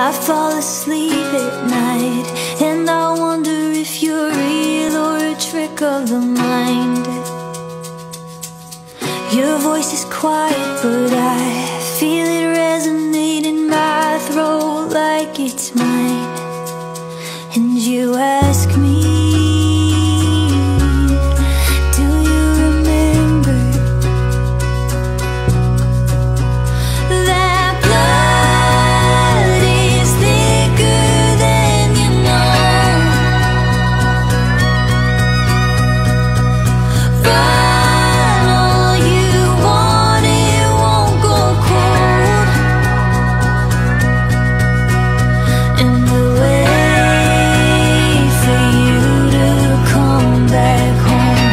I fall asleep at night, and I wonder if you're real or a trick of the mind. Your voice is quiet, but I feel it resonate in my throat like it's mine. And you ask me, do you remember that blood is thicker than you know? Run all you want, it won't go cold. And the way for you to come back home,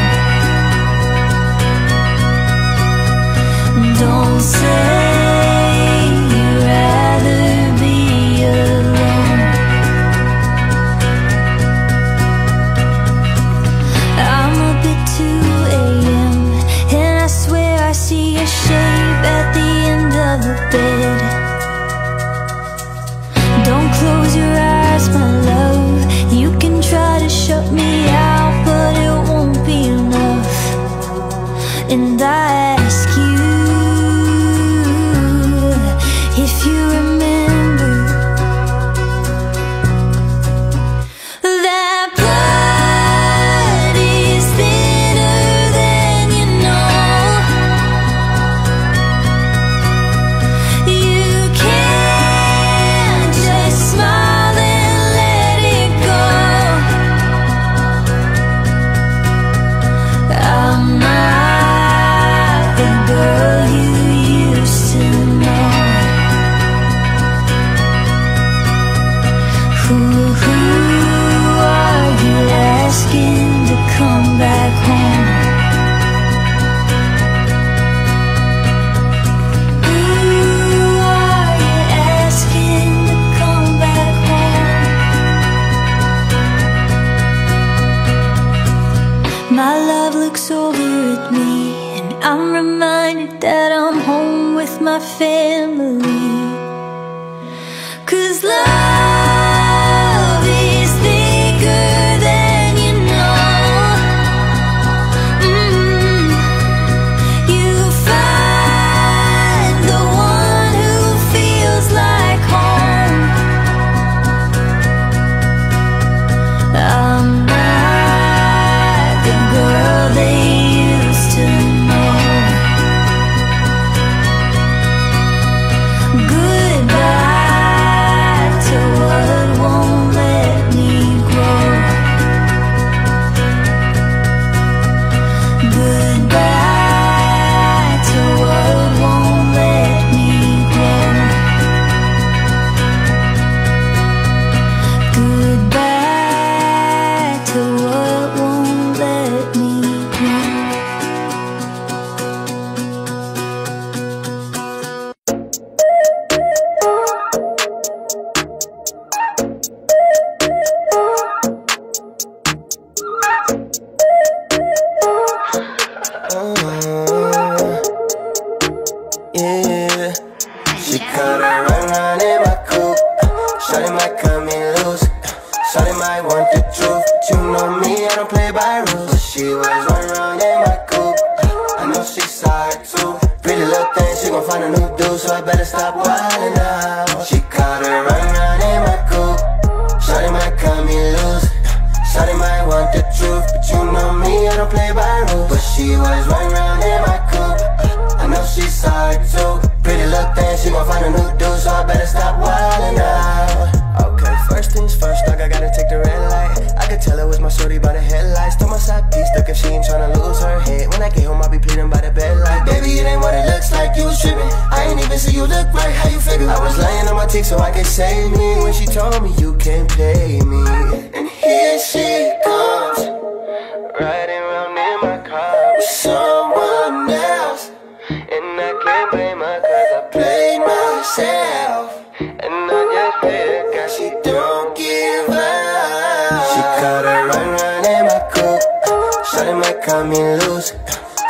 don't say you'd rather be alone. I'm up at 2 a.m. and I swear I see a shape at the end of the bed. Don't close your eyes, my love. You can try to shut me out, but it won't be enough. And I ask you if you remember that blood is thinner than you know. You can't just smile and let it go. I'm not the girl you used to know. Who are you asking to come back home? Who are you asking to come back home? My love looks over at me, and I'm reminded that I'm home with my family. 'Cause love is thicker than you know. You find the one who feels like home. I'm not the girl they used to know. Goodbye to what won't let me grow. Goodbye to what won't let me grow. Goodbye to what won't let me grow. Yeah, she cut her run in my coupe. Shawty might cut me loose. Shawty might want the truth, but you know me, I don't play by rules. She was run in my coupe. I know she saw it too. Pretty little thing, she gon' find a new dude, so I better stop wildin' out. She caught her run in my coupe. Shawty might cut me loose. Shawty might want the truth, but you know me, I don't play by rules. But she was running around in my coupe. I know she saw it too. Pretty little thing, she gon' find a new dude, so I better stop wildin' out. Okay, first things first, dog, I gotta take the red light. I could tell it was my shorty by the headlights. Told my side piece, look if she ain't tryna lose her head. When I get home, I'll be pleading by the bed like, baby, it ain't what it looks like, you was trippin'. I ain't even see you look right, how you figure? I was laying on my teeth so I could save me. When she told me you can't pay me. And here she comes, riding around in my car with someone else. And I can't blame her 'cause I played myself. And I just pray to God she don't give up. She caught her run in my coupe. Shawty might cut me loose.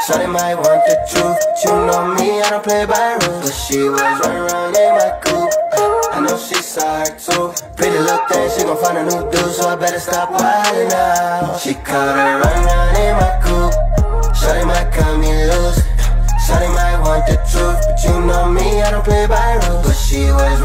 Shawty might want the truth, but you know me, I don't play by rules. But she was run in my coupe. I know she saw her too. Pretty little thing, she gon' find a new dude, so I better stop wildin' out. She caught her run round in my coupe. Shawty might cut me loose. Shawty might want the truth, but you know me, I don't play by rules. But she was